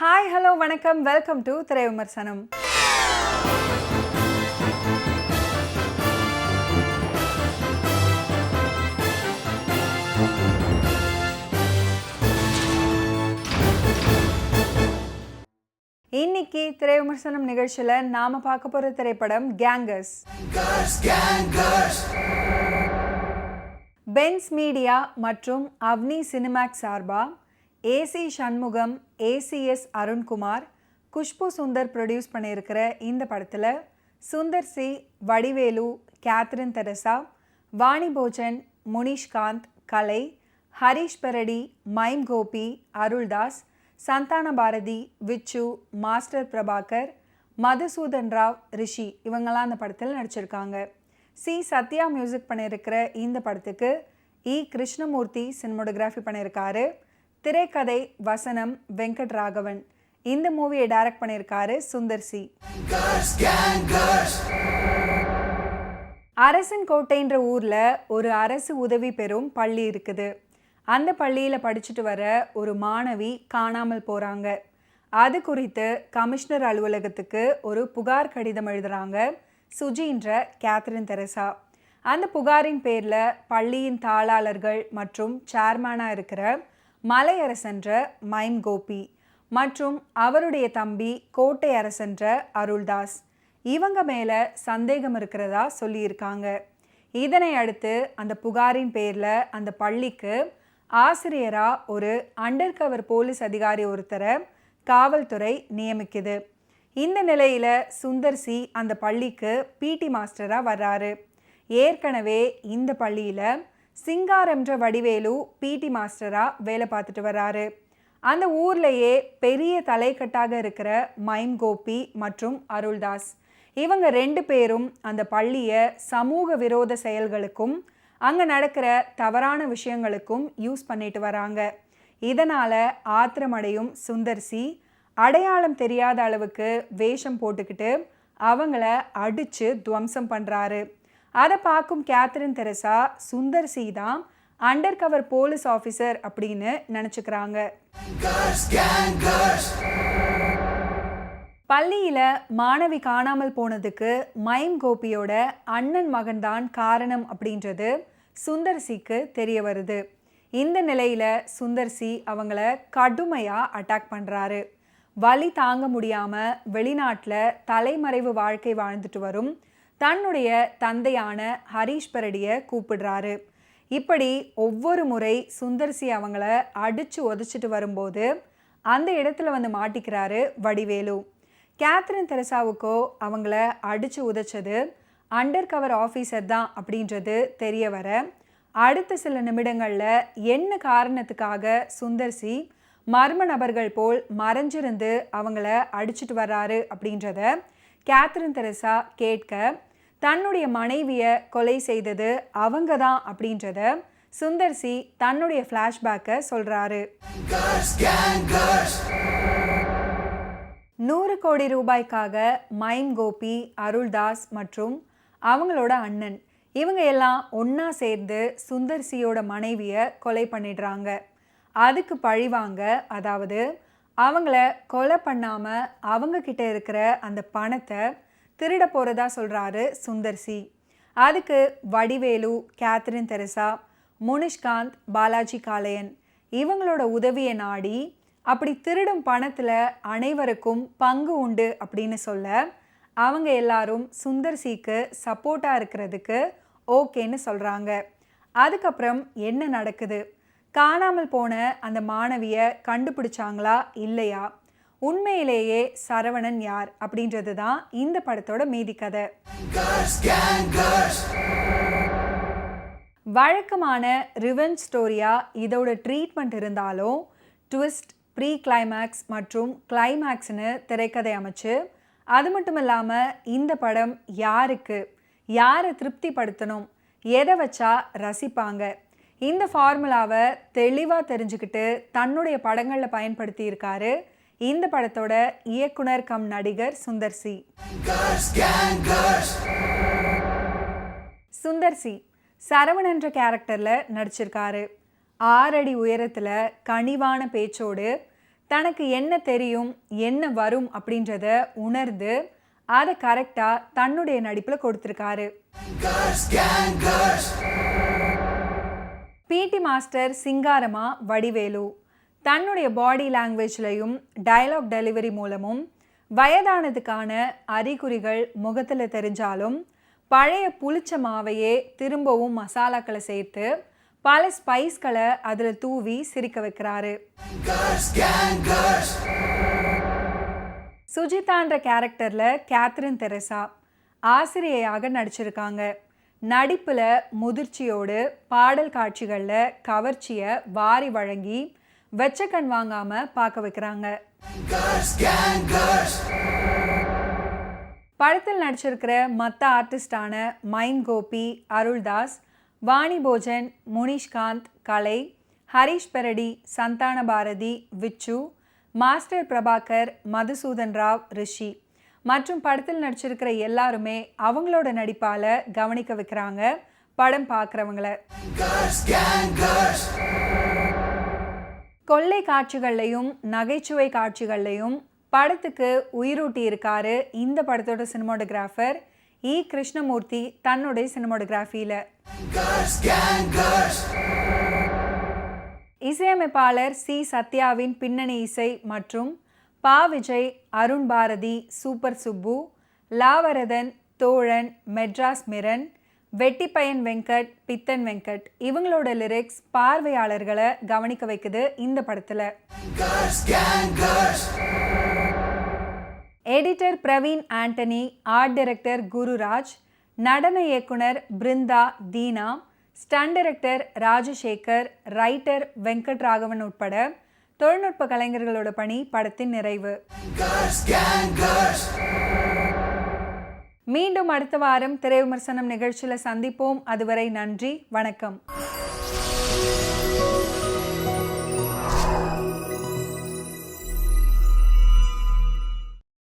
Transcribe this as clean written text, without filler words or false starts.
Hi hello வணக்கம், welcome to திரை விமர்சனம். இன்னைக்கு திரை விமர்சனம் நிகழ்ச்சியில் நாம பார்க்க போற திரைப்படம் கேங்கர்ஸ். பென்ஸ் மீடியா மற்றும் அவ்னி சினிமேக்ஸ் சார்பா AC Shanmugam, ACS Arunkumar, Khushbu Sundar produce பண்ணியிருக்கிற இந்த படத்தில் Sundar C, Vadivelu, Catherine Tresa, Vani Bhojan, Munishkanth, Kalai, Harish Peradi, mime Gopi, Aruldas, Santhana Bharathi, Vichu, master Prabhakar, Madhusudhan Rao, Rishi இவங்கெல்லாம் அந்த படத்தில் நடிச்சிருக்காங்க. சி சத்யா மியூசிக் பண்ணியிருக்கிற இந்த படத்துக்கு இ கிருஷ்ணமூர்த்தி சினிமோட்டோகிராஃபி பண்ணியிருக்காரு. திரைக்கதை வசனம் வெங்கட் ராகவன். இந்த மூவியை டைரக்ட் பண்ணியிருக்காரு சுந்தர் சி. அரசன் கோட்டைன்ற ஊரில் ஒரு அரசு உதவி பெறும் பள்ளி இருக்குது. அந்த பள்ளியில் படிச்சுட்டு வர ஒரு மாணவி காணாமல் போகிறாங்க. அது குறித்து கமிஷனர் அலுவலகத்துக்கு ஒரு புகார் கடிதம் எழுதுகிறாங்க சுஜின்ற கேத்ரின் தெரசா. அந்த புகாரின் பேரில் பள்ளியின் தாளாளர்கள் மற்றும் சேர்மேனாக இருக்கிற மலையரசன்ற மைம் கோபி மற்றும் அவருடைய தம்பி கோட்டை அரசன்ற அருள்தாஸ் இவங்க மேலே சந்தேகம் இருக்கிறதா சொல்லியிருக்காங்க. இதனை அடுத்து அந்த புகாரின் பேரில் அந்த பள்ளிக்கு ஆசிரியராக ஒரு அண்டர் கவர் போலீஸ் அதிகாரி ஒருத்தரை காவல்துறை நியமிக்குது. இந்த நிலையில் சுந்தர் சி அந்த பள்ளிக்கு பிடி மாஸ்டராக வர்றாரு. ஏற்கனவே இந்த பள்ளியில் சிங்காரம்ன்ற வடிவேலு பிடி மாஸ்டராக வேலை பார்த்துட்டு வர்றாரு. அந்த ஊர்லேயே பெரிய தலைக்கட்டாக இருக்கிற மைம் கோபி மற்றும் அருள்தாஸ் இவங்க 2 பேரும் அந்த பள்ளியை சமூக விரோத செயல்களுக்கும் அங்கே நடக்கிற தவறான விஷயங்களுக்கும் யூஸ் பண்ணிட்டு வராங்க. இதனால் ஆத்திரமடையும் சுந்தர் சி அடையாளம் தெரியாத அளவுக்கு வேஷம் போட்டுக்கிட்டு அவங்கள அடித்து துவம்சம் பண்ணுறாரு. அதை பார்க்கும் கேத்ரின் தெரசா சுந்தர் சி தான் அண்டர் கவர் போலீஸ் ஆஃபீஸர் அப்படின்னு நினச்சிக்கிறாங்க. பள்ளியில் மாணவி காணாமல் போனதுக்கு மைம் கோபியோட அண்ணன் மகன்தான் காரணம் அப்படின்றது சுந்தர் சிக்கு தெரிய வருது. இந்த நிலையில் சுந்தர் சி அவங்கள கடுமையாக அட்டாக் பண்ணுறாரு. வலி தாங்க முடியாமல் வெளிநாட்டில் தலைமறைவு வாழ்க்கை வாழ்ந்துட்டு வரும் தன்னுடைய தந்தையான ஹரிஷ் பெரடியை கூப்பிடுறாரு. இப்படி ஒவ்வொரு முறை சுந்தர் சி அவங்கள அடித்து உதச்சிட்டு வரும்போது அந்த இடத்துல வந்து மாட்டிக்கிறாரு வடிவேலு. கேத்ரின் தெரசாவுக்கோ அவங்கள அடித்து உதைச்சது அண்டர் கவர் ஆஃபீஸர் தான் அப்படின்றது தெரிய வர அடுத்த சில நிமிடங்களில் என்ன காரணத்துக்காக சுந்தர் சி மர்ம நபர்கள் போல் மறைஞ்சிருந்து அவங்கள அடிச்சுட்டு வர்றாரு அப்படின்றத கேத்ரின் தெரசா கேட்க தன்னுடைய மனைவியை கொலை செய்தது அவங்க தான் அப்படின்றத சுந்தர் சி தன்னுடைய ஃப்ளாஷ்பேக்கை சொல்கிறாரு. 100 கோடி ரூபாய்க்காக மைம் கோபி, அருள்தாஸ் மற்றும் அவங்களோட அண்ணன் இவங்க எல்லாம் ஒன்றா சேர்ந்து சுந்தர் சியோட மனைவியை கொலை பண்ணிடுறாங்க. அதுக்கு பழிவாங்க, அதாவது அவங்கள கொலை பண்ணாமல் அவங்கக்கிட்ட இருக்கிற அந்த பணத்தை திருட போகிறதா சொல்கிறாரு சுந்தர் சி. அதுக்கு வடிவேலு, கேத்ரின் தெரசா, முனிஷ்காந்த், பாலாஜி காளையன் இவங்களோட உதவியை நாடி அப்படி திருடும் பணத்தில் அனைவருக்கும் பங்கு உண்டு அப்படின்னு சொல்ல அவங்க எல்லாரும் சுந்தர் சிக்கு சப்போர்ட்டாக இருக்கிறதுக்கு ஓகேன்னு சொல்கிறாங்க. அதுக்கப்புறம் என்ன நடக்குது? காணாமல் போன அந்த மாணவியை கண்டுபிடிச்சாங்களா இல்லையா? உண்மையிலேயே சரவணன் யார் அப்படின்றது தான் இந்த படத்தோட மீதி கதை. வழக்கமான ரிவெஞ்ச் ஸ்டோரியா இதோட ட்ரீட்மெண்ட் இருந்தாலும் ட்விஸ்ட், ப்ரீ கிளைமேக்ஸ் மற்றும் கிளைமேக்ஸ்னு திரைக்கதை அமைச்சு அது மட்டும் இல்லாமல் இந்த படம் யாரை திருப்திப்படுத்தணும், எதை வச்சா ரசிப்பாங்க, இந்த ஃபார்முலாவை தெளிவாக தெரிஞ்சுக்கிட்டு தன்னுடைய படங்களில் பயன்படுத்தியிருக்காரு இந்த படத்தோட இயக்குனர் கம் நடிகர் சுந்தர் சி. சுந்தர் சி சரவணன் என்ற கேரக்டரில் நடிச்சிருக்காரு. 6 அடி உயரத்தில் கனிவான பேச்சோடு தனக்கு என்ன தெரியும், என்ன வரும் அப்படின்றத உணர்ந்து அதை கரெக்டாக தன்னுடைய நடிப்பில் கொடுத்துருக்காரு. பிடி மாஸ்டர் சிங்காரமா வடிவேலு தன்னுடைய பாடி லாங்குவேஜ்லையும் டயலாக் டெலிவரி மூலமும் வயதானதுக்கான அறிகுறிகள் முகத்தில் தெரிஞ்சாலும் பழைய புளிச்ச மாவையே திரும்பவும் மசாலாக்களை சேர்த்து பல ஸ்பைஸ்களை அதில் தூவி சிரிக்க வைக்கிறாரு. சுஜிதான்ற கேரக்டரில் கேத்ரின் தெரசா ஆசிரியையாக நடிச்சிருக்காங்க. நடிப்பில் முதிர்ச்சியோடு பாடல் காட்சிகளில் கவர்ச்சியை வாரி வழங்கி வெச்ச கண் வாங்காமல் பார்க்க வைக்கிறாங்க. படத்தில் நடிச்சிருக்கிற மற்ற ஆர்டிஸ்டான மைன் கோபி, அருள்தாஸ், வாணி போஜன், முனிஷ்காந்த், கலை, ஹரிஷ் பெரடி, சந்தான பாரதி, விச்சு, மாஸ்டர் பிரபாகர், மதுசூதன் ராவ், ரிஷி மற்றும் படத்தில் நடிச்சிருக்கிற எல்லாருமே அவங்களோட நடிப்பால் கவனிக்க வைக்கிறாங்க படம் பார்க்குறவங்கள. கொள்ளை காட்சிகள்லையும் நகைச்சுவை காட்சிகள்லையும் படத்துக்கு உயிரூட்டி இருக்காரு இந்த படத்தோட சினிமாட்டோகிராஃபர் இ. கிருஷ்ணமூர்த்தி தன்னுடைய சினிமாட்டோகிராஃபியில். இசையமைப்பாளர் சி. சத்யாவின் பின்னணி இசை மற்றும் பா. விஜய், அருண் பாரதி, சூப்பர் சுப்பு, லாவரதன், தோழன், மெட்ராஸ் மிரன், வெட்டிப்பயன் வெங்கட், பித்தன் வெங்கட் இவங்களோட லிரிக்ஸ் பார்வையாளர்களை கவனிக்க வைக்குது இந்த படத்தில். Editor Praveen Antony, art director Gururaj, நடன இயக்குனர் Brinda, Dheena, stunt director Rajasekar, writer Venkatraghavan உட்பட தொழில்நுட்ப கலைஞர்களோட பணி படத்தின் நிறைவு. மீண்டும் அடுத்த வாரம் திரை விமர்சனம் நிகழ்ச்சியில் சந்திப்போம். அதுவரை நன்றி, வணக்கம்.